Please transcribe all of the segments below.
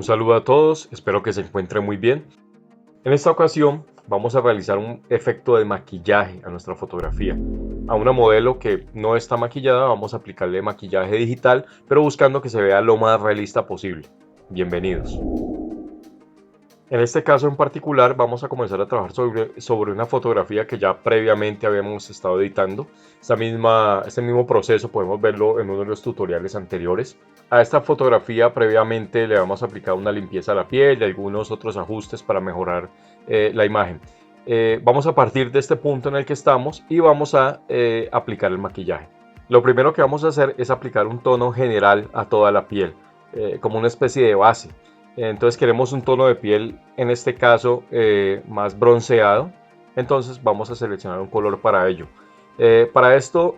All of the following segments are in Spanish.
saludo a todos, espero que se encuentren muy bien. En esta ocasión vamos a realizar un efecto de maquillaje a nuestra fotografía. A una modelo que no está maquillada vamos a aplicarle maquillaje digital, pero buscando que se vea lo más realista posible. Bienvenidos. En este caso en particular vamos a comenzar a trabajar sobre una fotografía que ya previamente habíamos estado editando. Este mismo proceso podemos verlo en uno de los tutoriales anteriores. A esta fotografía previamente le vamos a aplicar una limpieza a la piel y algunos otros ajustes para mejorar la imagen. Vamos a partir de este punto en el que estamos y vamos a aplicar el maquillaje. Lo primero que vamos a hacer es aplicar un tono general a toda la piel, como una especie de base. Entonces queremos un tono de piel, en este caso más bronceado, entonces vamos a seleccionar un color para ello. Para esto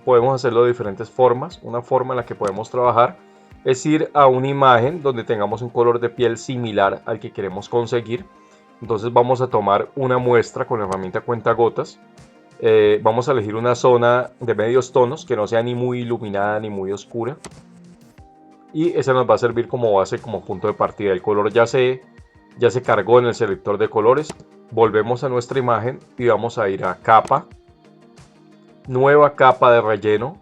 podemos hacerlo de diferentes formas. Una forma en la que podemos trabajar es ir a una imagen donde tengamos un color de piel similar al que queremos conseguir. Entonces vamos a tomar una muestra con la herramienta cuentagotas. Vamos a elegir una zona de medios tonos que no sea ni muy iluminada ni muy oscura. Y esa nos va a servir como base, como punto de partida. El color ya se cargó en el selector de colores. Volvemos a nuestra imagen y vamos a ir a capa, nueva capa de relleno,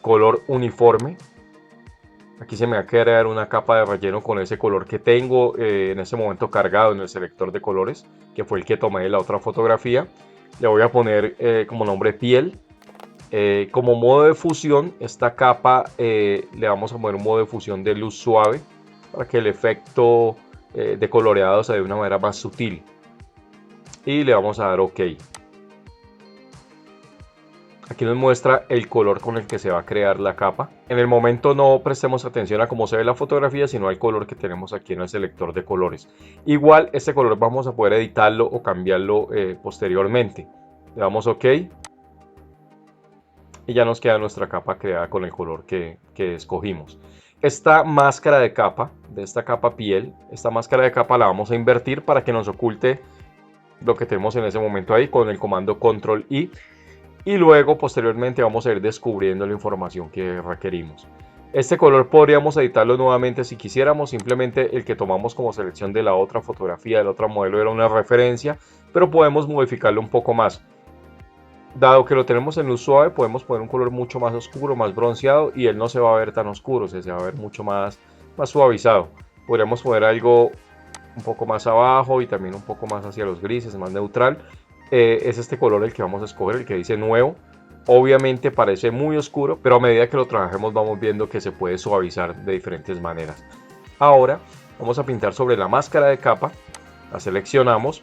color uniforme. Aquí se me va a crear una capa de relleno con ese color que tengo en ese momento cargado en el selector de colores, que fue el que tomé de la otra fotografía. Le voy a poner como nombre piel. Como modo de fusión, esta capa le vamos a poner un modo de fusión de luz suave para que el efecto de coloreado se dé de una manera más sutil. Y le vamos a dar OK. Aquí nos muestra el color con el que se va a crear la capa. En el momento no prestemos atención a cómo se ve la fotografía, sino al color que tenemos aquí en el selector de colores. Igual este color vamos a poder editarlo o cambiarlo posteriormente. Le damos OK. Y ya nos queda nuestra capa creada con el color que escogimos. Esta máscara de capa, de esta capa piel, esta máscara de capa la vamos a invertir para que nos oculte lo que tenemos en ese momento ahí con el comando Control I. Y luego posteriormente vamos a ir descubriendo la información que requerimos. Este color podríamos editarlo nuevamente si quisiéramos, simplemente el que tomamos como selección de la otra fotografía, del otro modelo era una referencia, pero podemos modificarlo un poco más. Dado que lo tenemos en luz suave, podemos poner un color mucho más oscuro, más bronceado, y él no se va a ver tan oscuro, se va a ver mucho más suavizado. Podríamos poner algo un poco más abajo y también un poco más hacia los grises, más neutral. Es este color el que vamos a escoger, el que dice nuevo. Obviamente parece muy oscuro, pero a medida que lo trabajemos vamos viendo que se puede suavizar de diferentes maneras. Ahora vamos a pintar sobre la máscara de capa, la seleccionamos.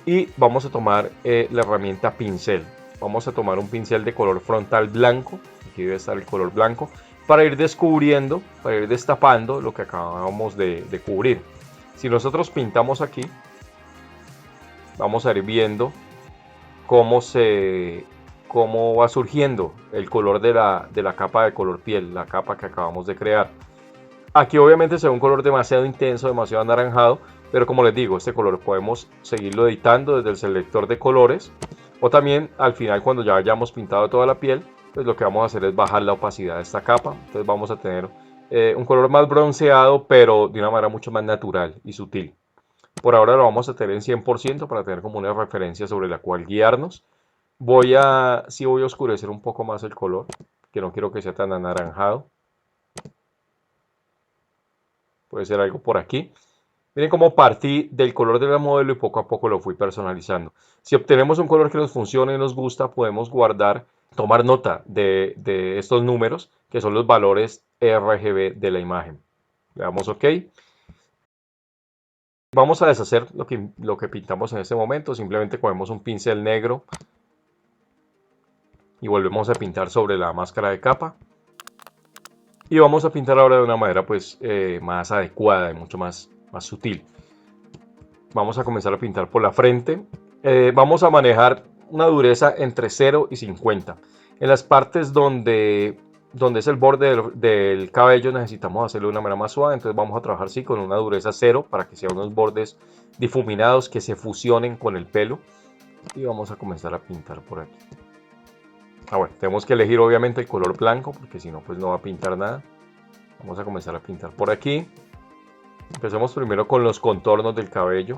Y vamos a tomar la herramienta pincel. Vamos a tomar un pincel de color frontal blanco. Aquí debe estar el color blanco. Para ir descubriendo, para ir destapando lo que acabamos de cubrir. Si nosotros pintamos aquí, vamos a ir viendo cómo va surgiendo el color de la capa de color piel, la capa que acabamos de crear. Aquí obviamente se ve un color demasiado intenso, demasiado anaranjado, pero como les digo, este color podemos seguirlo editando desde el selector de colores, o también al final cuando ya hayamos pintado toda la piel, pues lo que vamos a hacer es bajar la opacidad de esta capa. Entonces vamos a tener un color más bronceado, pero de una manera mucho más natural y sutil. Por ahora lo vamos a tener en 100% para tener como una referencia sobre la cual guiarnos. Sí voy a oscurecer un poco más el color, que no quiero que sea tan anaranjado. Puede ser algo por aquí. Miren cómo partí del color de la modelo y poco a poco lo fui personalizando. Si obtenemos un color que nos funcione y nos gusta, podemos tomar nota de estos números, que son los valores RGB de la imagen. Le damos OK. Vamos a deshacer lo que pintamos en este momento. Simplemente cogemos un pincel negro y volvemos a pintar sobre la máscara de capa. Y vamos a pintar ahora de una manera pues más adecuada y mucho más sutil. Vamos a comenzar a pintar por la frente. Vamos a manejar una dureza entre 0 y 50. En las partes donde es el borde del cabello necesitamos hacerlo de una manera más suave. Entonces vamos a trabajar así con una dureza 0 para que sean unos bordes difuminados que se fusionen con el pelo. Y vamos a comenzar a pintar por aquí. Bueno, tenemos que elegir obviamente el color blanco porque si no pues no va a pintar nada. Vamos a comenzar a pintar por aquí. Empecemos primero con los contornos del cabello.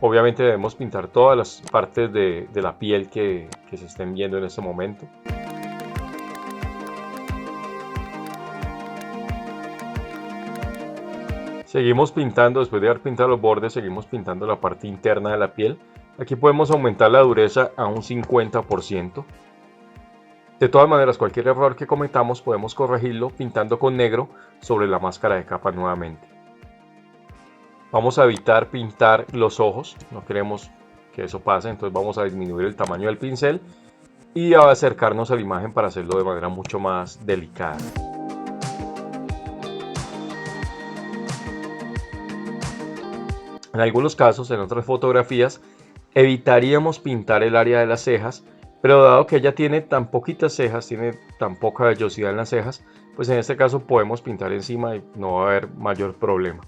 Obviamente debemos pintar todas las partes de la piel que se estén viendo en este momento. Seguimos pintando, después de haber pintado los bordes, seguimos pintando la parte interna de la piel. Aquí podemos aumentar la dureza a un 50%. De todas maneras, cualquier error que cometamos podemos corregirlo pintando con negro sobre la máscara de capa nuevamente. Vamos a evitar pintar los ojos, no queremos que eso pase, entonces vamos a disminuir el tamaño del pincel y a acercarnos a la imagen para hacerlo de manera mucho más delicada. En algunos casos, en otras fotografías, evitaríamos pintar el área de las cejas, pero dado que ella tiene tan poquitas cejas, tiene tan poca vellosidad en las cejas, pues en este caso podemos pintar encima y no va a haber mayor problema.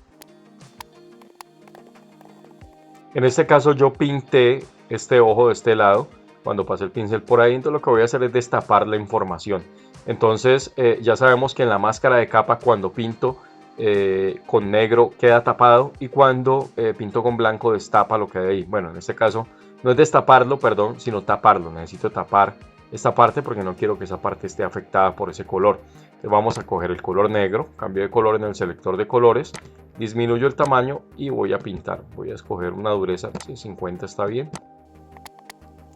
En este caso yo pinté este ojo de este lado, cuando pasé el pincel por ahí, entonces lo que voy a hacer es destapar la información. Entonces ya sabemos que en la máscara de capa cuando pinto con negro queda tapado y cuando pinto con blanco destapa lo que hay ahí. Bueno, en este caso no es destaparlo, perdón, sino taparlo. Necesito tapar esta parte porque no quiero que esa parte esté afectada por ese color. Entonces vamos a coger el color negro, cambio de color en el selector de colores, disminuyo el tamaño y voy a pintar. Voy a escoger una dureza, sí, 50 está bien.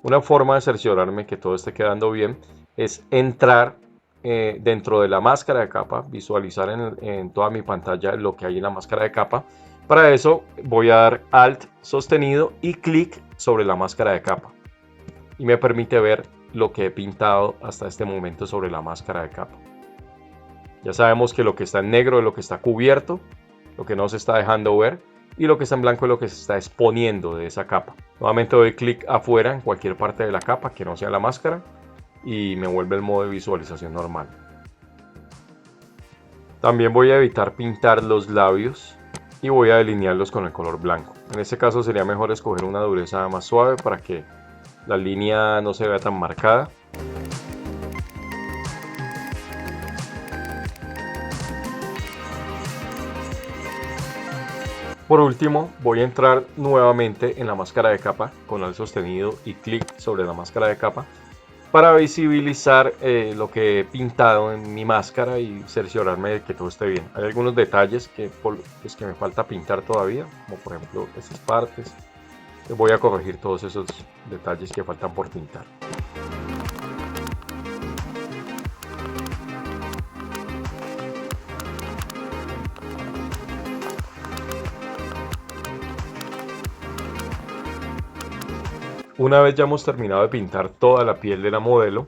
Una forma de cerciorarme que todo esté quedando bien es entrar dentro de la máscara de capa, visualizar en toda mi pantalla lo que hay en la máscara de capa. Para eso voy a dar Alt sostenido y clic sobre la máscara de capa y me permite ver lo que he pintado hasta este momento sobre la máscara de capa. Ya sabemos que lo que está en negro es lo que está cubierto, lo que no se está dejando ver, y lo que está en blanco es lo que se está exponiendo de esa capa. Nuevamente doy clic afuera en cualquier parte de la capa que no sea la máscara y me vuelve el modo de visualización normal. También voy a evitar pintar los labios y voy a delinearlos con el color blanco. En este caso sería mejor escoger una dureza más suave para que la línea no se vea tan marcada. Por último, voy a entrar nuevamente en la máscara de capa con Alt sostenido y clic sobre la máscara de capa para visibilizar lo que he pintado en mi máscara y cerciorarme de que todo esté bien. Hay algunos detalles que me falta pintar todavía, como por ejemplo estas partes. Voy a corregir todos esos detalles que faltan por pintar. Una vez ya hemos terminado de pintar toda la piel de la modelo,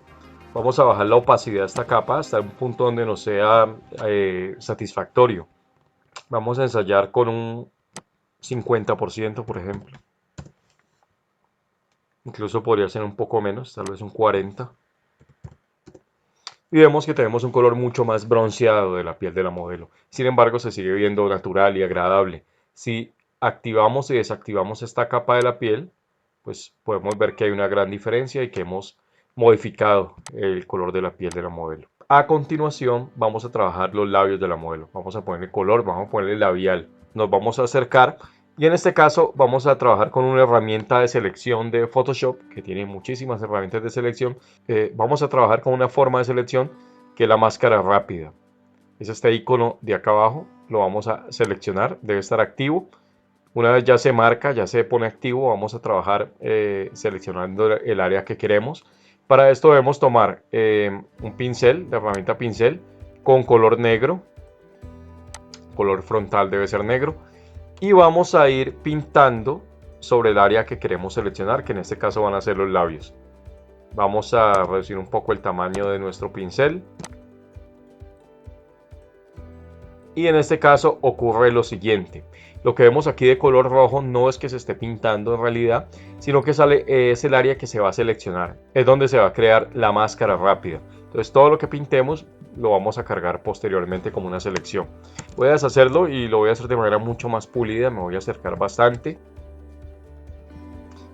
vamos a bajar la opacidad de esta capa hasta un punto donde nos sea satisfactorio. Vamos a ensayar con un 50%, por ejemplo. Incluso podría ser un poco menos, tal vez un 40%. Y vemos que tenemos un color mucho más bronceado de la piel de la modelo. Sin embargo, se sigue viendo natural y agradable. Si activamos y desactivamos esta capa de la piel, pues podemos ver que hay una gran diferencia y que hemos modificado el color de la piel de la modelo. A continuación vamos a trabajar los labios de la modelo. Vamos a ponerle color, vamos a ponerle labial. Nos vamos a acercar y en este caso vamos a trabajar con una herramienta de selección de Photoshop que tiene muchísimas herramientas de selección. Vamos a trabajar con una forma de selección que es la máscara rápida. Es este icono de acá abajo, lo vamos a seleccionar, debe estar activo. Una vez ya se marca, ya se pone activo, vamos a trabajar seleccionando el área que queremos. Para esto debemos tomar un pincel, la herramienta pincel, con color negro. Color frontal debe ser negro. Y vamos a ir pintando sobre el área que queremos seleccionar, que en este caso van a ser los labios. Vamos a reducir un poco el tamaño de nuestro pincel. Y en este caso ocurre lo siguiente. Lo que vemos aquí de color rojo no es que se esté pintando en realidad, sino que es el área que se va a seleccionar. Es donde se va a crear la máscara rápida. Entonces todo lo que pintemos lo vamos a cargar posteriormente como una selección. Voy a deshacerlo y lo voy a hacer de manera mucho más pulida. Me voy a acercar bastante.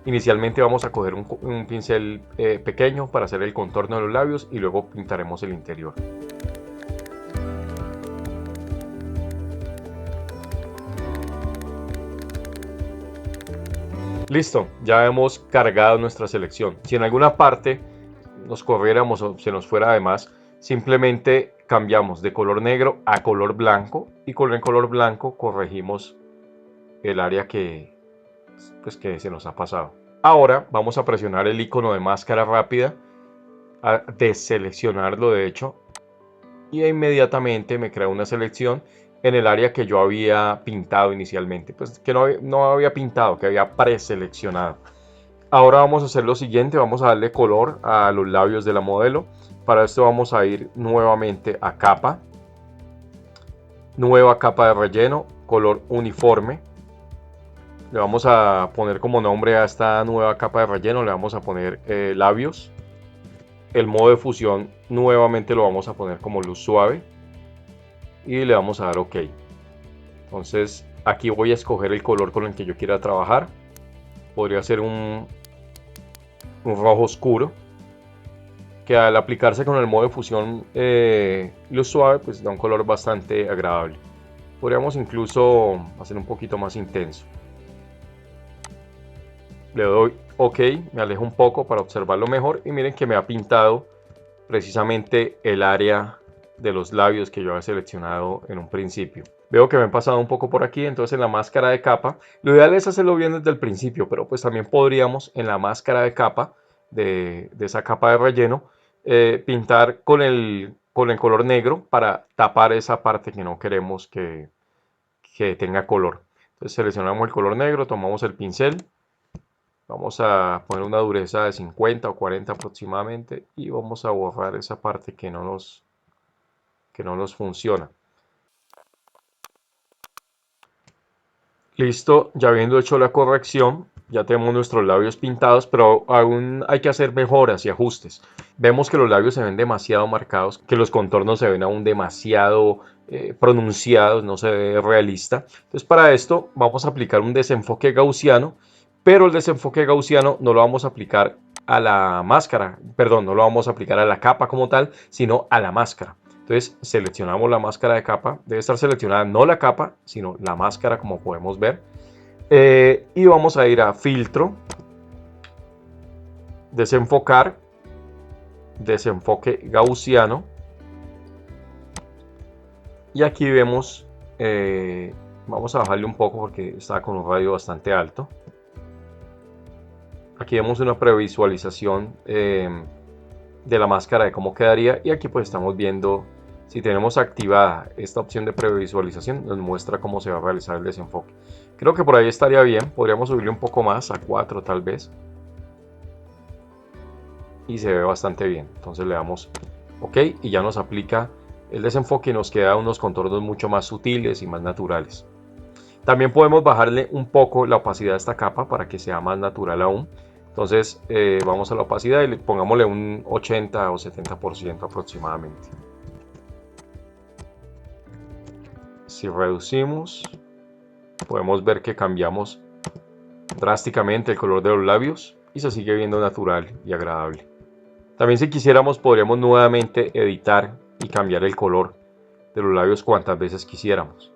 Inicialmente vamos a coger un pincel pequeño para hacer el contorno de los labios y luego pintaremos el interior. Listo, ya hemos cargado nuestra selección. Si en alguna parte nos corriéramos o se nos fuera además, simplemente cambiamos de color negro a color blanco y con el color blanco corregimos el área que se nos ha pasado. Ahora vamos a presionar el icono de máscara rápida, a deseleccionarlo de hecho, y inmediatamente me crea una selección en el área que yo había pintado inicialmente, pues que no había pintado, que había preseleccionado. Ahora vamos a hacer lo siguiente, vamos a darle color a los labios de la modelo. Para esto vamos a ir nuevamente a capa, nueva capa de relleno, color uniforme. Le vamos a poner como nombre a esta nueva capa de relleno, le vamos a poner labios. El modo de fusión nuevamente lo vamos a poner como luz suave y le vamos a dar OK. Entonces aquí voy a escoger el color con el que yo quiera trabajar. Podría ser un rojo oscuro, que al aplicarse con el modo de fusión luz suave, pues da un color bastante agradable. Podríamos incluso hacer un poquito más intenso. Le doy OK, me alejo un poco para observarlo mejor y miren que me ha pintado precisamente el área de los labios que yo había seleccionado en un principio. Veo que me han pasado un poco por aquí, entonces en la máscara de capa, lo ideal es hacerlo bien desde el principio, pero pues también podríamos en la máscara de capa, de esa capa de relleno, pintar con el color negro para tapar esa parte que no queremos que tenga color. Entonces seleccionamos el color negro, tomamos el pincel, vamos a poner una dureza de 50 o 40 aproximadamente y vamos a borrar esa parte que no nos funciona. Listo, ya habiendo hecho la corrección, ya tenemos nuestros labios pintados, pero aún hay que hacer mejoras y ajustes. Vemos que los labios se ven demasiado marcados, que los contornos se ven aún demasiado pronunciados, no se ve realista. Entonces para esto vamos a aplicar un desenfoque gaussiano, pero el desenfoque gaussiano no lo vamos a aplicar a la máscara, perdón, no lo vamos a aplicar a la capa como tal, sino a la máscara. Entonces seleccionamos la máscara de capa, debe estar seleccionada no la capa, sino la máscara como podemos ver. Y vamos a ir a filtro, desenfocar, desenfoque gaussiano. Y aquí vemos, vamos a bajarle un poco porque está con un radio bastante alto. Aquí vemos una previsualización de la máscara de cómo quedaría y aquí pues estamos viendo. Si tenemos activada esta opción de previsualización, nos muestra cómo se va a realizar el desenfoque. Creo que por ahí estaría bien, podríamos subirle un poco más, a 4 tal vez. Y se ve bastante bien. Entonces le damos OK y ya nos aplica el desenfoque y nos queda unos contornos mucho más sutiles y más naturales. También podemos bajarle un poco la opacidad a esta capa para que sea más natural aún. Entonces vamos a la opacidad y pongámosle un 80 o 70% aproximadamente. Si reducimos, podemos ver que cambiamos drásticamente el color de los labios y se sigue viendo natural y agradable. También si quisiéramos podríamos nuevamente editar y cambiar el color de los labios cuantas veces quisiéramos.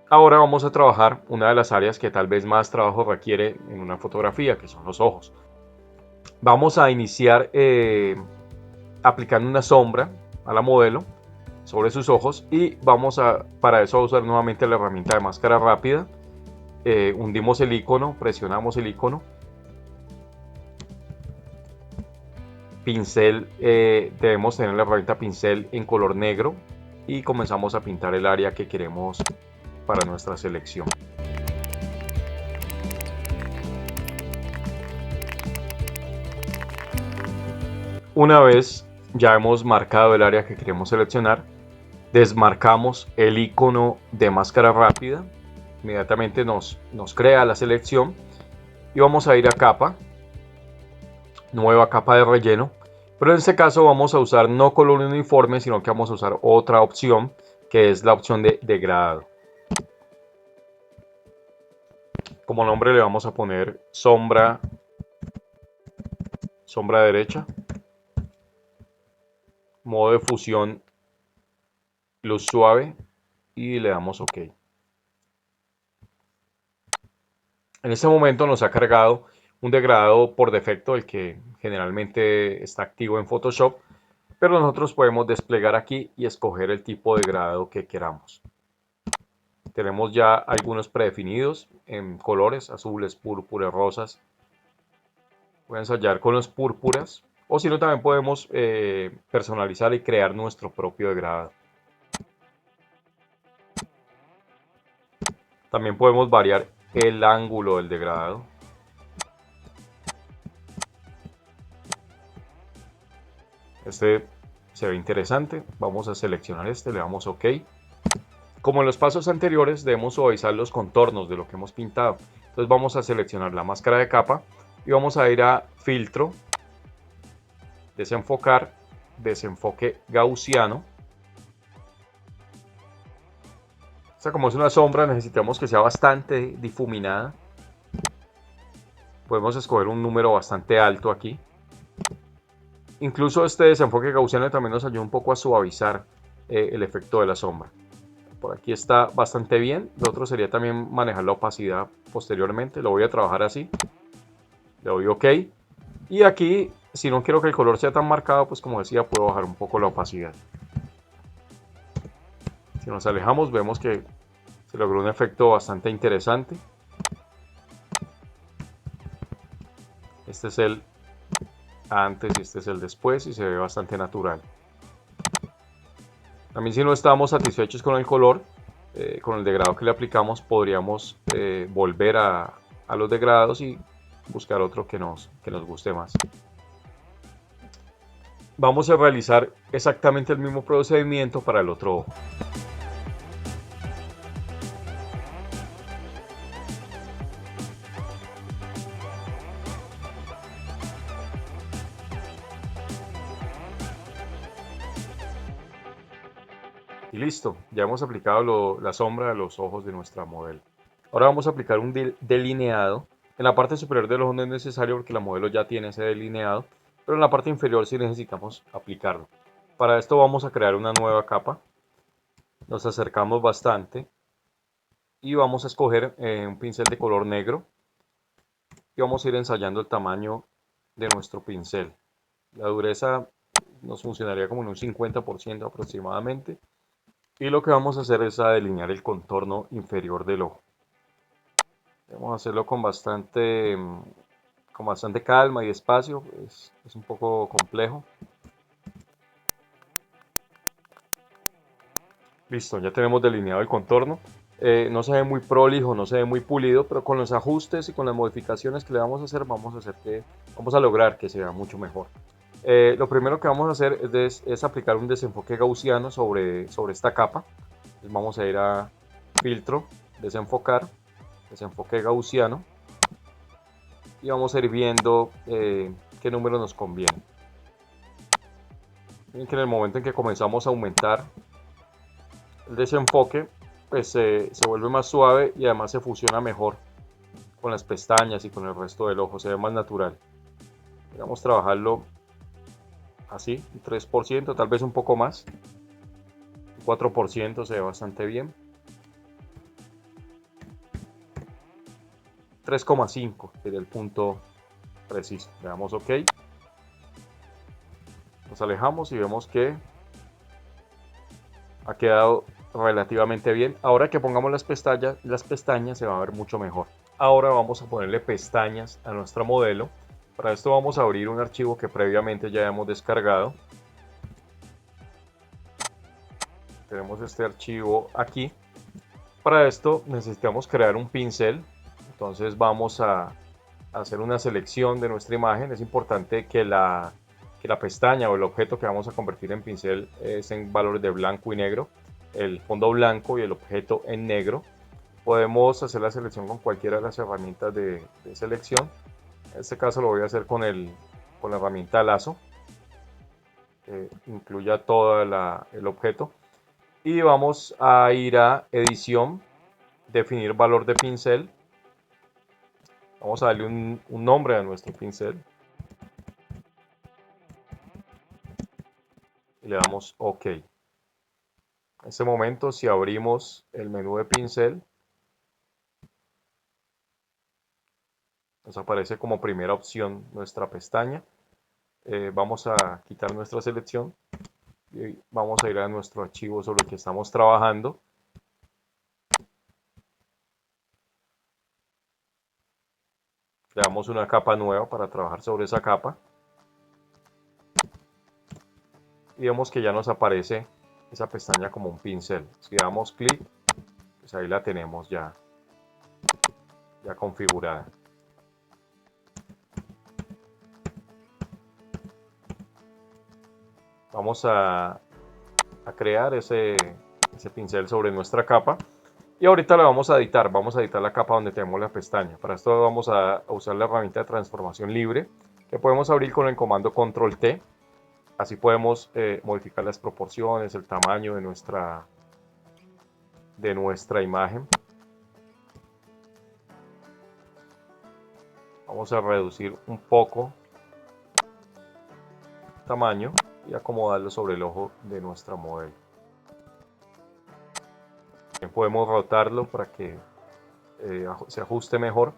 Ahora vamos a trabajar una de las áreas que tal vez más trabajo requiere en una fotografía, que son los ojos. Vamos a iniciar aplicando una sombra a la modelo sobre sus ojos y vamos a, para eso, a usar nuevamente la herramienta de máscara rápida. Hundimos el icono, presionamos el icono, pincel, debemos tener la herramienta pincel en color negro y comenzamos a pintar el área que queremos para nuestra selección. Una vez ya hemos marcado el área que queremos seleccionar, desmarcamos el icono de máscara rápida, inmediatamente nos crea la selección y vamos a ir a capa, nueva capa de relleno, pero en este caso vamos a usar no color uniforme, sino que vamos a usar otra opción que es la opción de degradado. Como nombre le vamos a poner sombra derecha, modo de fusión luz suave y le damos OK. En este momento nos ha cargado un degradado por defecto, el que generalmente está activo en Photoshop, pero nosotros podemos desplegar aquí y escoger el tipo de degradado que queramos. Tenemos ya algunos predefinidos en colores azules, púrpuras, rosas. Voy a ensayar con los púrpuras, o si no también podemos personalizar y crear nuestro propio degradado. También podemos variar el ángulo del degradado. Este se ve interesante. Vamos a seleccionar este, le damos OK. Como en los pasos anteriores, debemos suavizar los contornos de lo que hemos pintado. Entonces vamos a seleccionar la máscara de capa y vamos a ir a filtro, desenfocar, desenfoque gaussiano. O sea, como es una sombra, necesitamos que sea bastante difuminada. Podemos escoger un número bastante alto aquí. Incluso este desenfoque gaussiano también nos ayuda un poco a suavizar el efecto de la sombra. Por aquí está bastante bien. Lo otro sería también manejar la opacidad posteriormente. Lo voy a trabajar así. Le doy OK. Y aquí, si no quiero que el color sea tan marcado, pues como decía, puedo bajar un poco la opacidad. Si nos alejamos, vemos que se logró un efecto bastante interesante. Este es el antes y este es el después y se ve bastante natural. También si no estamos satisfechos con el color, con el degradado que le aplicamos, podríamos volver a los degradados y buscar otro que nos guste más. Vamos a realizar exactamente el mismo procedimiento para el otro ojo. Y listo, ya hemos aplicado la sombra de los ojos de nuestra modelo. Ahora vamos a aplicar un delineado. En la parte superior del ojo no es necesario porque la modelo ya tiene ese delineado, pero en la parte inferior sí necesitamos aplicarlo. Para esto vamos a crear una nueva capa. Nos acercamos bastante y vamos a escoger un pincel de color negro y vamos a ir ensayando el tamaño de nuestro pincel. La dureza nos funcionaría como en un 50% aproximadamente. Y lo que vamos a hacer es a delinear el contorno inferior del ojo. Vamos a hacerlo con bastante calma y despacio, es un poco complejo. Listo, ya tenemos delineado el contorno. No se ve muy prolijo, no se ve muy pulido, pero con los ajustes y con las modificaciones que le vamos a hacer, vamos a lograr que se vea mucho mejor. Lo primero que vamos a hacer es aplicar un desenfoque gaussiano sobre esta capa. Entonces vamos a ir a filtro, desenfocar, desenfoque gaussiano y vamos a ir viendo qué número nos conviene. Miren que en el momento en que comenzamos a aumentar el desenfoque, pues se vuelve más suave y además se fusiona mejor con las pestañas y con el resto del ojo, se ve más natural. Vamos a trabajarlo así, un 3%, tal vez un poco más, un 4% se ve bastante bien. 3,5 sería el punto preciso. Le damos OK. Nos alejamos y vemos que ha quedado relativamente bien. Ahora que pongamos las pestañas se va a ver mucho mejor. Ahora vamos a ponerle pestañas a nuestro modelo. Para esto vamos a abrir un archivo que previamente ya hemos descargado. Tenemos este archivo aquí. Para esto necesitamos crear un pincel. Entonces vamos a hacer una selección de nuestra imagen. Es importante que la pestaña o el objeto que vamos a convertir en pincel es en valores de blanco y negro. El fondo blanco y el objeto en negro. Podemos hacer la selección con cualquiera de las herramientas de selección. En este caso lo voy a hacer con la herramienta lazo. Que incluya todo el objeto. Y vamos a ir a edición, definir valor de pincel. Vamos a darle un nombre a nuestro pincel. Y le damos OK. En este momento, si abrimos el menú de pincel, nos aparece como primera opción nuestra pestaña. Vamos a quitar nuestra selección y vamos a ir a nuestro archivo sobre el que estamos trabajando. Le damos una capa nueva para trabajar sobre esa capa. Y vemos que ya nos aparece esa pestaña como un pincel. Si damos clic, pues ahí la tenemos ya configurada. Vamos a crear ese pincel sobre nuestra capa. Y ahorita la vamos a editar la capa donde tenemos la pestaña. Para esto vamos a usar la herramienta de transformación libre, que podemos abrir con el comando control T. Así podemos modificar las proporciones, el tamaño de nuestra imagen. Vamos a reducir un poco el tamaño y acomodarlo sobre el ojo de nuestra modelo. También podemos rotarlo para que se ajuste mejor.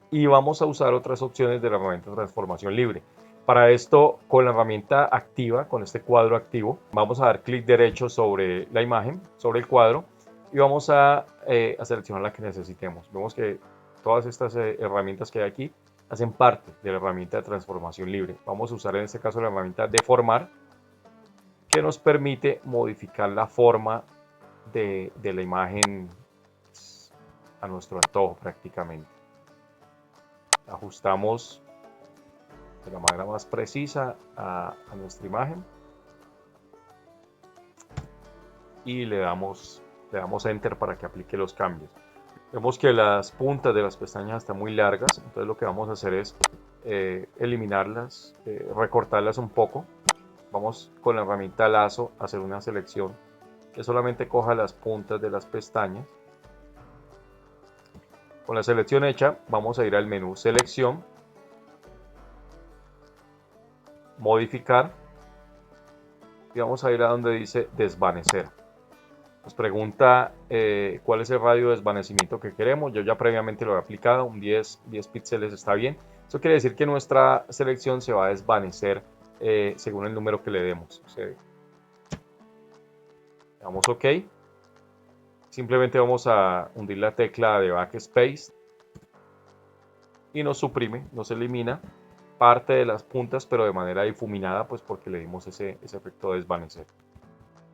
Y vamos a usar otras opciones de la herramienta de transformación libre. Para esto, con la herramienta activa, con este cuadro activo, vamos a dar clic derecho sobre la imagen, sobre el cuadro, y vamos a seleccionar la que necesitemos. Vemos que todas estas herramientas que hay aquí hacen parte de la herramienta de transformación libre. Vamos a usar en este caso la herramienta deformar, que nos permite modificar la forma de la imagen a nuestro antojo prácticamente. Ajustamos de la manera más precisa a nuestra imagen y le damos enter para que aplique los cambios. Vemos que las puntas de las pestañas están muy largas, entonces lo que vamos a hacer es eliminarlas, recortarlas un poco. Vamos con la herramienta lazo a hacer una selección que solamente coja las puntas de las pestañas. Con la selección hecha, vamos a ir al menú selección, modificar y vamos a ir a donde dice desvanecer. Nos pregunta cuál es el radio de desvanecimiento que queremos. Yo ya previamente lo he aplicado, un 10 píxeles está bien. Eso quiere decir que nuestra selección se va a desvanecer según el número que le demos. Le damos OK. Simplemente vamos a hundir la tecla de backspace y nos suprime, nos elimina parte de las puntas, pero de manera difuminada, pues porque le dimos ese efecto de desvanecer.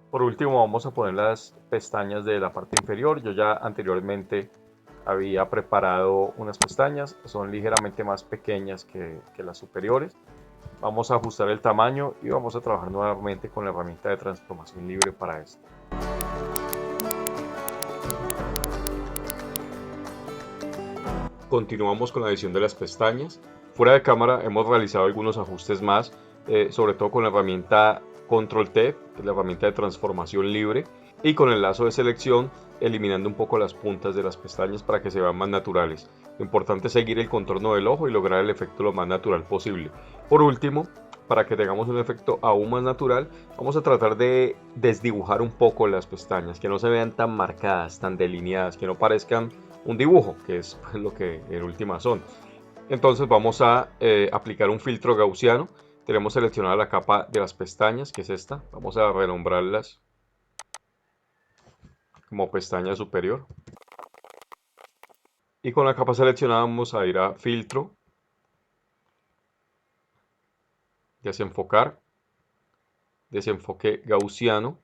Por último, vamos a poner las pestañas de la parte inferior. Yo ya anteriormente había preparado unas pestañas, son ligeramente más pequeñas que las superiores. Vamos a ajustar el tamaño y vamos a trabajar nuevamente con la herramienta de transformación libre para esto. Continuamos con la edición de las pestañas. Fuera de cámara hemos realizado algunos ajustes más, sobre todo con la herramienta Control T, que es la herramienta de transformación libre, y con el lazo de selección, eliminando un poco las puntas de las pestañas para que se vean más naturales. Lo importante es seguir el contorno del ojo y lograr el efecto lo más natural posible. Por último, para que tengamos un efecto aún más natural, vamos a tratar de desdibujar un poco las pestañas, que no se vean tan marcadas, tan delineadas, que no parezcan un dibujo, que es lo que en última son. Entonces vamos a aplicar un filtro gaussiano. Tenemos seleccionada la capa de las pestañas, que es esta. Vamos a renombrarlas como pestaña superior. Y con la capa seleccionada vamos a ir a filtro, desenfocar, desenfoque gaussiano.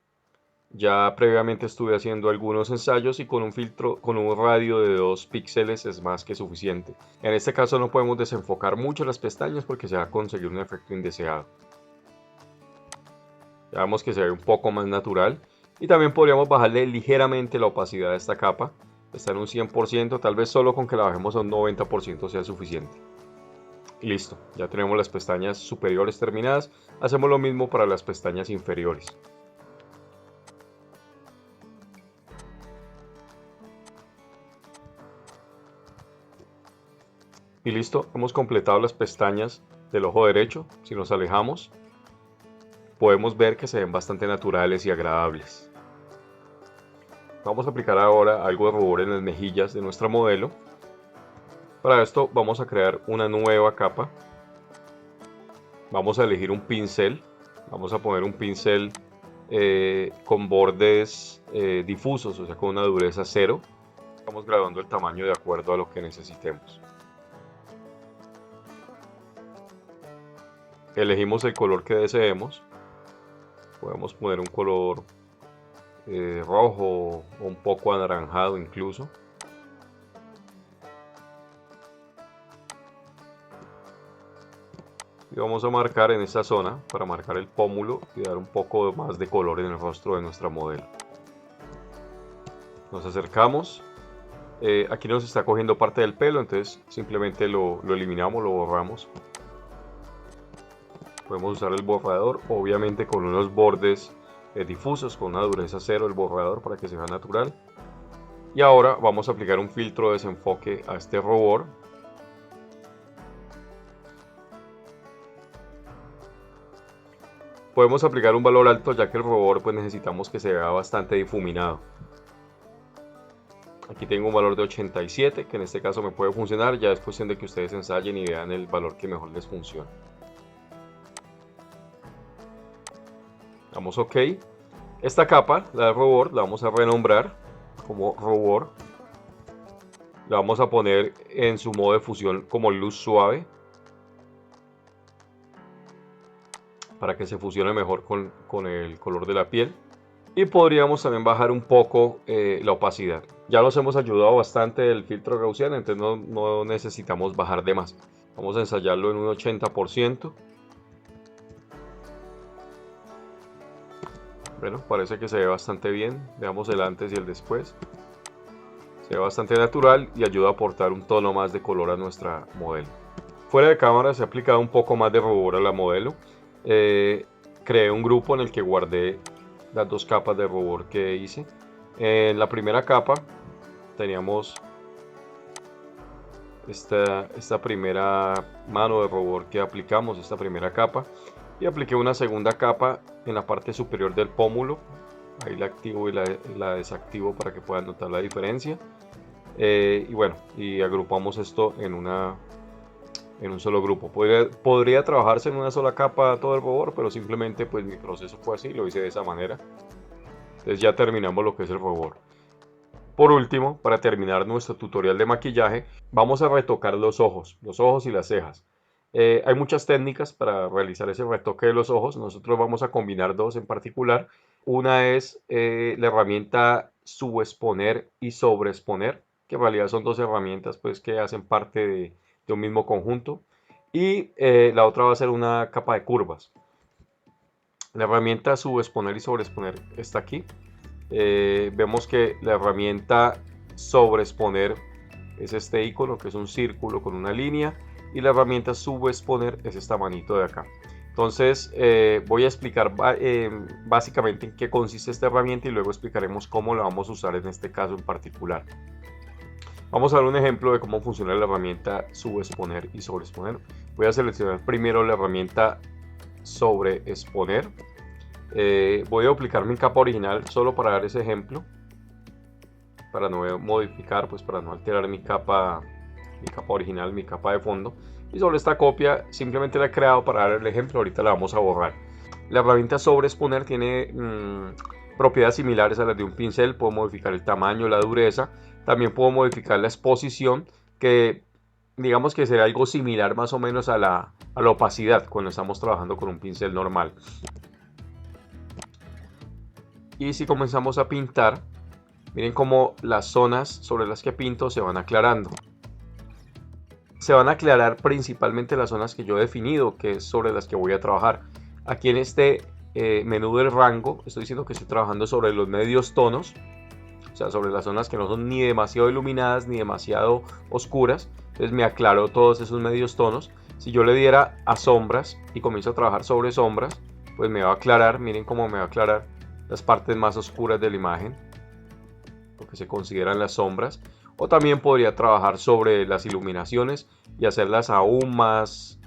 Ya previamente estuve haciendo algunos ensayos y con un filtro, con un radio de 2 píxeles es más que suficiente. En este caso no podemos desenfocar mucho las pestañas porque se va a conseguir un efecto indeseado. Ya vemos que se ve un poco más natural. Y también podríamos bajarle ligeramente la opacidad de esta capa. Está en un 100%, tal vez solo con que la bajemos a un 90% sea suficiente. Y listo, ya tenemos las pestañas superiores terminadas. Hacemos lo mismo para las pestañas inferiores. Y listo, hemos completado las pestañas del ojo derecho. Si nos alejamos, podemos ver que se ven bastante naturales y agradables. Vamos a aplicar ahora algo de rubor en las mejillas de nuestra modelo. Para esto vamos a crear una nueva capa. Vamos a elegir un pincel. Vamos a poner un pincel con bordes difusos, o sea, con una dureza 0. Vamos graduando el tamaño de acuerdo a lo que necesitemos. Elegimos el color que deseemos. Podemos poner un color rojo o un poco anaranjado incluso. Y vamos a marcar en esta zona para marcar el pómulo y dar un poco más de color en el rostro de nuestra modelo. Nos acercamos. Aquí nos está cogiendo parte del pelo, entonces simplemente lo eliminamos, lo borramos. Podemos usar el borrador, obviamente con unos bordes difusos, con una dureza 0 el borrador para que se vea natural. Y ahora vamos a aplicar un filtro de desenfoque a este rubor. Podemos aplicar un valor alto ya que el rubor pues necesitamos que se vea bastante difuminado. Aquí tengo un valor de 87 que en este caso me puede funcionar, ya es cuestión de que ustedes ensayen y vean el valor que mejor les funciona. Damos OK. Esta capa, la de rubor, la vamos a renombrar como rubor. La vamos a poner en su modo de fusión como luz suave, para que se fusione mejor con el color de la piel. Y podríamos también bajar un poco la opacidad. Ya nos hemos ayudado bastante el filtro gaussiano, entonces no necesitamos bajar de más. Vamos a ensayarlo en un 80%. Bueno, parece que se ve bastante bien. Veamos el antes y el después. Se ve bastante natural y ayuda a aportar un tono más de color a nuestra modelo. Fuera de cámara se ha aplicado un poco más de rubor a la modelo. Creé un grupo en el que guardé las dos capas de rubor que hice. En la primera capa teníamos esta primera mano de rubor que aplicamos, esta primera capa, y apliqué una segunda capa en la parte superior del pómulo. Ahí la activo y la desactivo para que puedan notar la diferencia. Y bueno, y agrupamos esto en un solo grupo. Podría trabajarse en una sola capa todo el rubor, pero simplemente pues mi proceso fue así, lo hice de esa manera. Entonces ya terminamos lo que es el rubor. Por último, para terminar nuestro tutorial de maquillaje, vamos a retocar los ojos y las cejas. Hay muchas técnicas para realizar ese retoque de los ojos. Nosotros vamos a combinar dos en particular. Una es la herramienta subexponer y sobreexponer, que en realidad son dos herramientas pues, que hacen parte de un mismo conjunto. Y la otra va a ser una capa de curvas. La herramienta subexponer y sobreexponer está aquí. Vemos que la herramienta sobreexponer es este icono que es un círculo con una línea, y la herramienta subexponer es esta manito de acá. Entonces voy a explicar básicamente en qué consiste esta herramienta y luego explicaremos cómo la vamos a usar en este caso en particular. Vamos a ver un ejemplo de cómo funciona la herramienta subexponer y sobreexponer. Voy a seleccionar primero la herramienta sobreexponer. Voy a duplicar mi capa original solo para dar ese ejemplo, para no modificar, pues para no alterar mi capa original, mi capa de fondo. Y sobre esta copia simplemente la he creado para dar el ejemplo, ahorita la vamos a borrar. La herramienta sobreexponer tiene propiedades similares a las de un pincel. Puedo modificar el tamaño, la dureza, también puedo modificar la exposición, que digamos que será algo similar más o menos a la opacidad cuando estamos trabajando con un pincel normal. Y si comenzamos a pintar, miren cómo las zonas sobre las que pinto se van aclarando. Se van a aclarar principalmente las zonas que yo he definido, que es sobre las que voy a trabajar. Aquí en este menú del rango, estoy diciendo que estoy trabajando sobre los medios tonos, o sea, sobre las zonas que no son ni demasiado iluminadas ni demasiado oscuras. Entonces me aclaro todos esos medios tonos. Si yo le diera a sombras y comienzo a trabajar sobre sombras, pues me va a aclarar, miren cómo me va a aclarar las partes más oscuras de la imagen, lo que se consideran las sombras. O también podría trabajar sobre las iluminaciones y hacerlas aún más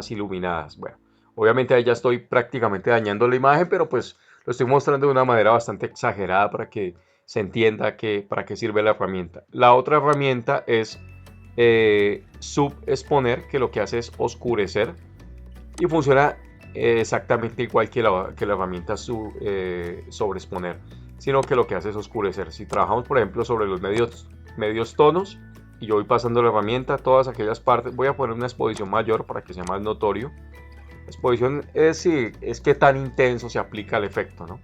iluminadas. Bueno, obviamente ahí ya estoy prácticamente dañando la imagen, pero pues lo estoy mostrando de una manera bastante exagerada para que se entienda para qué sirve la herramienta. La otra herramienta es subexponer, que lo que hace es oscurecer y funciona exactamente igual que la herramienta sobreexponer, sino que lo que hace es oscurecer. Si trabajamos, por ejemplo, sobre los medios tonos y yo voy pasando la herramienta, todas aquellas partes, voy a poner una exposición mayor para que sea más notorio. La exposición es que tan intenso se aplica el efecto, ¿no?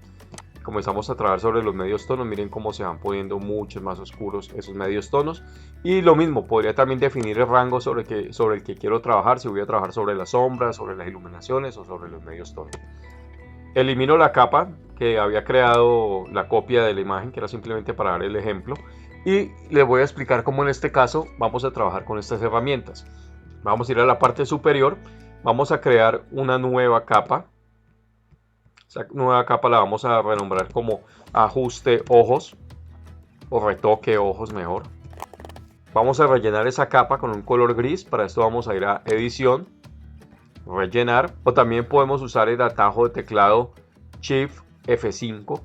Comenzamos a trabajar sobre los medios tonos, miren cómo se van poniendo mucho más oscuros esos medios tonos. Y lo mismo, podría también definir el rango sobre el que quiero trabajar, si voy a trabajar sobre las sombras, sobre las iluminaciones o sobre los medios tonos. Elimino la capa que había creado la copia de la imagen, que era simplemente para dar el ejemplo, y les voy a explicar cómo en este caso vamos a trabajar con estas herramientas. Vamos a ir a la parte superior, vamos a crear una nueva capa. Esa nueva capa la vamos a renombrar como ajuste ojos o retoque ojos mejor. Vamos a rellenar esa capa con un color gris. Para esto vamos a ir a edición, rellenar, o también podemos usar el atajo de teclado Shift F5.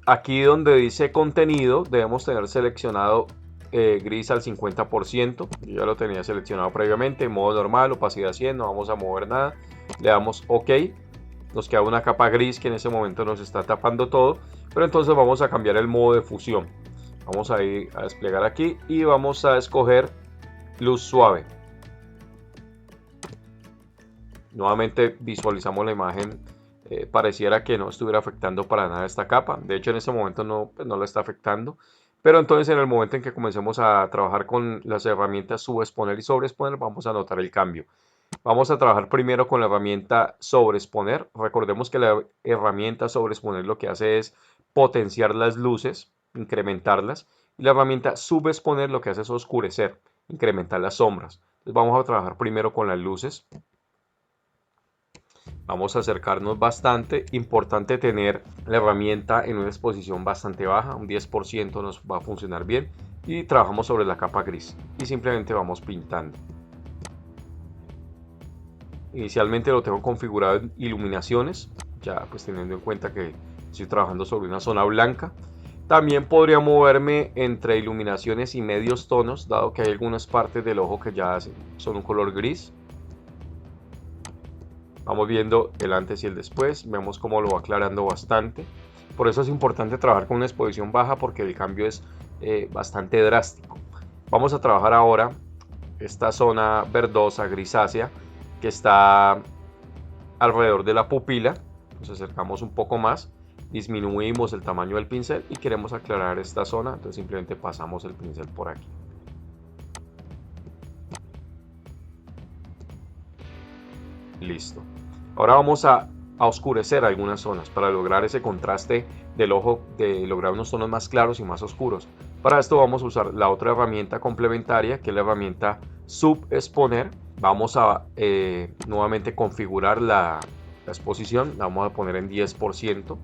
Aquí donde dice contenido debemos tener seleccionado gris al 50%. Yo ya lo tenía seleccionado previamente, en modo normal, opacidad 100, no vamos a mover nada. Le damos OK. Nos queda una capa gris que en ese momento nos está tapando todo, pero entonces vamos a cambiar el modo de fusión. Vamos a ir a desplegar aquí y vamos a escoger luz suave. Nuevamente visualizamos la imagen, pareciera que no estuviera afectando para nada esta capa. De hecho en ese momento no la está afectando, pero entonces en el momento en que comencemos a trabajar con las herramientas subexponer y sobreexponer vamos a notar el cambio. Vamos a trabajar primero con la herramienta sobreexponer. Recordemos que la herramienta sobreexponer lo que hace es potenciar las luces, incrementarlas. Y la herramienta subexponer lo que hace es oscurecer, incrementar las sombras. Entonces vamos a trabajar primero con las luces. Vamos a acercarnos bastante. Importante tener la herramienta en una exposición bastante baja, un 10% nos va a funcionar bien. Y trabajamos sobre la capa gris y simplemente vamos pintando. Inicialmente lo tengo configurado en iluminaciones, ya pues teniendo en cuenta que estoy trabajando sobre una zona blanca. También podría moverme entre iluminaciones y medios tonos, dado que hay algunas partes del ojo que ya son un color gris. Vamos viendo el antes y el después, vemos cómo lo va aclarando bastante. Por eso es importante trabajar con una exposición baja, porque el cambio es bastante drástico. Vamos a trabajar ahora esta zona verdosa, grisácea, que está alrededor de la pupila. Nos acercamos un poco más, disminuimos el tamaño del pincel y queremos aclarar esta zona, entonces simplemente pasamos el pincel por aquí. Listo. Ahora vamos a oscurecer algunas zonas para lograr ese contraste del ojo, de lograr unos tonos más claros y más oscuros. Para esto vamos a usar la otra herramienta complementaria, que es la herramienta subexponer. Vamos a nuevamente configurar la exposición, la vamos a poner en 10%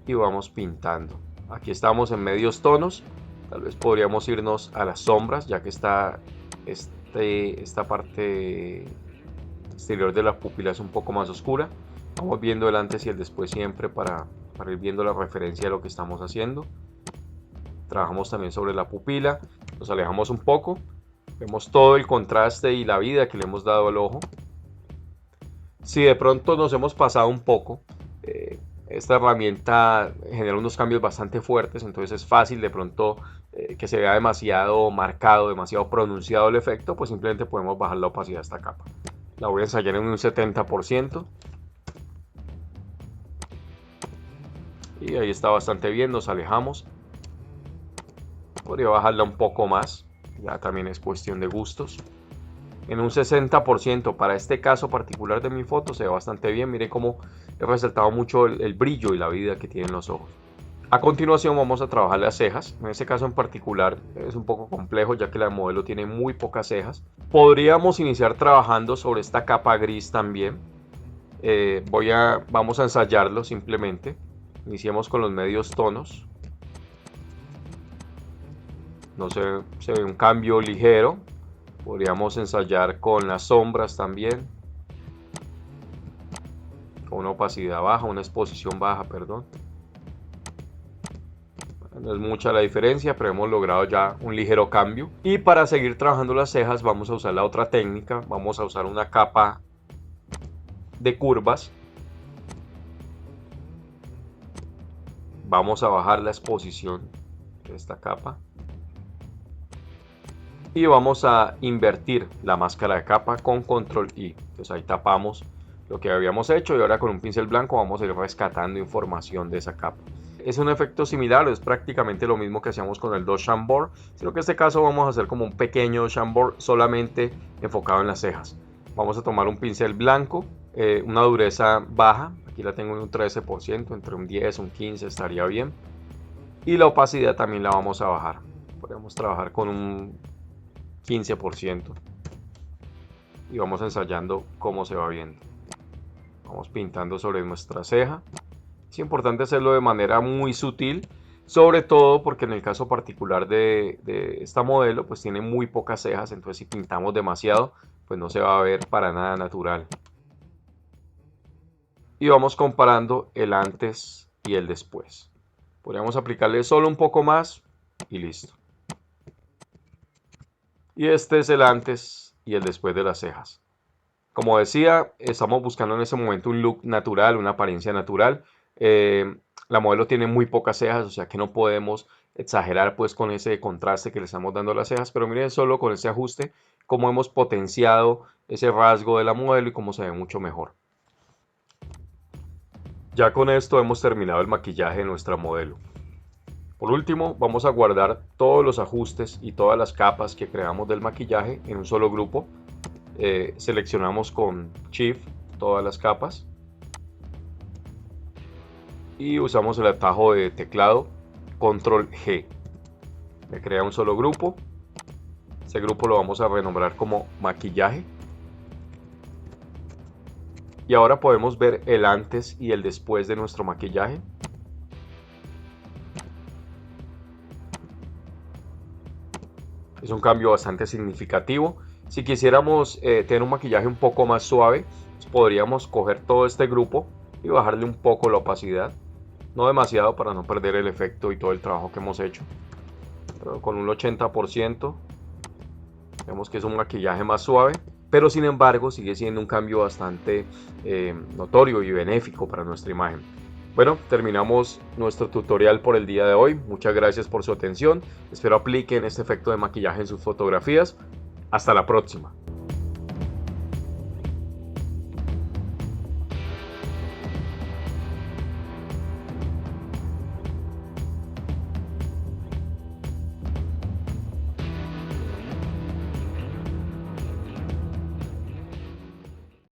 y vamos pintando. Aquí estamos en medios tonos, tal vez podríamos irnos a las sombras, ya que está esta parte exterior de la pupila es un poco más oscura. Vamos viendo el antes y el después siempre para ir viendo la referencia de lo que estamos haciendo. Trabajamos también sobre la pupila, nos alejamos un poco. Vemos todo el contraste y la vida que le hemos dado al ojo. Si de pronto nos hemos pasado un poco, esta herramienta genera unos cambios bastante fuertes, entonces es fácil de pronto que se vea demasiado marcado, demasiado pronunciado el efecto, pues simplemente podemos bajar la opacidad de esta capa. La voy a ensayar en un 70%. Y ahí está bastante bien, nos alejamos. Podría bajarla un poco más. Ya también es cuestión de gustos. En un 60%, para este caso particular de mi foto, se ve bastante bien. Miren cómo he resaltado mucho el brillo y la vida que tienen los ojos. A continuación vamos a trabajar las cejas. En este caso en particular es un poco complejo, ya que la modelo tiene muy pocas cejas. Podríamos iniciar trabajando sobre esta capa gris también. Vamos a ensayarlo simplemente. Iniciemos con los medios tonos. No se ve un cambio ligero. Podríamos ensayar con las sombras también, con una opacidad baja, una exposición baja, perdón. no es mucha la diferencia, pero hemos logrado ya un ligero cambio. Y para seguir trabajando las cejas vamos a usar la otra técnica. Vamos a usar una capa de curvas. Vamos a bajar la exposición de esta capa. Y vamos a invertir la máscara de capa con control I. Entonces ahí tapamos lo que habíamos hecho y ahora con un pincel blanco vamos a ir rescatando información de esa capa. Es un efecto similar, es prácticamente lo mismo que hacíamos con el Dodge Chambord, sino que en este caso vamos a hacer como un pequeño Chambord solamente enfocado en las cejas. Vamos a tomar un pincel blanco, una dureza baja, aquí la tengo en un 13%, entre un 10 y un 15 estaría bien. Y la opacidad también la vamos a bajar, podemos trabajar con un 15% y vamos ensayando cómo se va viendo. Vamos pintando sobre nuestra ceja. Es importante hacerlo de manera muy sutil, sobre todo porque en el caso particular de esta modelo pues tiene muy pocas cejas, entonces si pintamos demasiado pues no se va a ver para nada natural. Y vamos comparando el antes y el después. Podríamos aplicarle solo un poco más y listo. Y este es el antes y el después de las cejas. Como decía, estamos buscando en ese momento un look natural, una apariencia natural. La modelo tiene muy pocas cejas, o sea que no podemos exagerar pues con ese contraste que le estamos dando a las cejas, pero miren solo con ese ajuste cómo hemos potenciado ese rasgo de la modelo y cómo se ve mucho mejor. Ya con esto hemos terminado el maquillaje de nuestra modelo. Por último, vamos a guardar todos los ajustes y todas las capas que creamos del maquillaje en un solo grupo. Seleccionamos con Shift todas las capas y usamos el atajo de teclado Control G. Me crea un solo grupo. Ese grupo lo vamos a renombrar como maquillaje. Y ahora podemos ver el antes y el después de nuestro maquillaje. Es un cambio bastante significativo. Si quisiéramos tener un maquillaje un poco más suave, pues podríamos coger todo este grupo y bajarle un poco la opacidad. No demasiado para no perder el efecto y todo el trabajo que hemos hecho. Pero con un 80% vemos que es un maquillaje más suave. Pero sin embargo sigue siendo un cambio bastante notorio y benéfico para nuestra imagen. Bueno, terminamos nuestro tutorial por el día de hoy. Muchas gracias por su atención. Espero apliquen este efecto de maquillaje en sus fotografías. Hasta la próxima.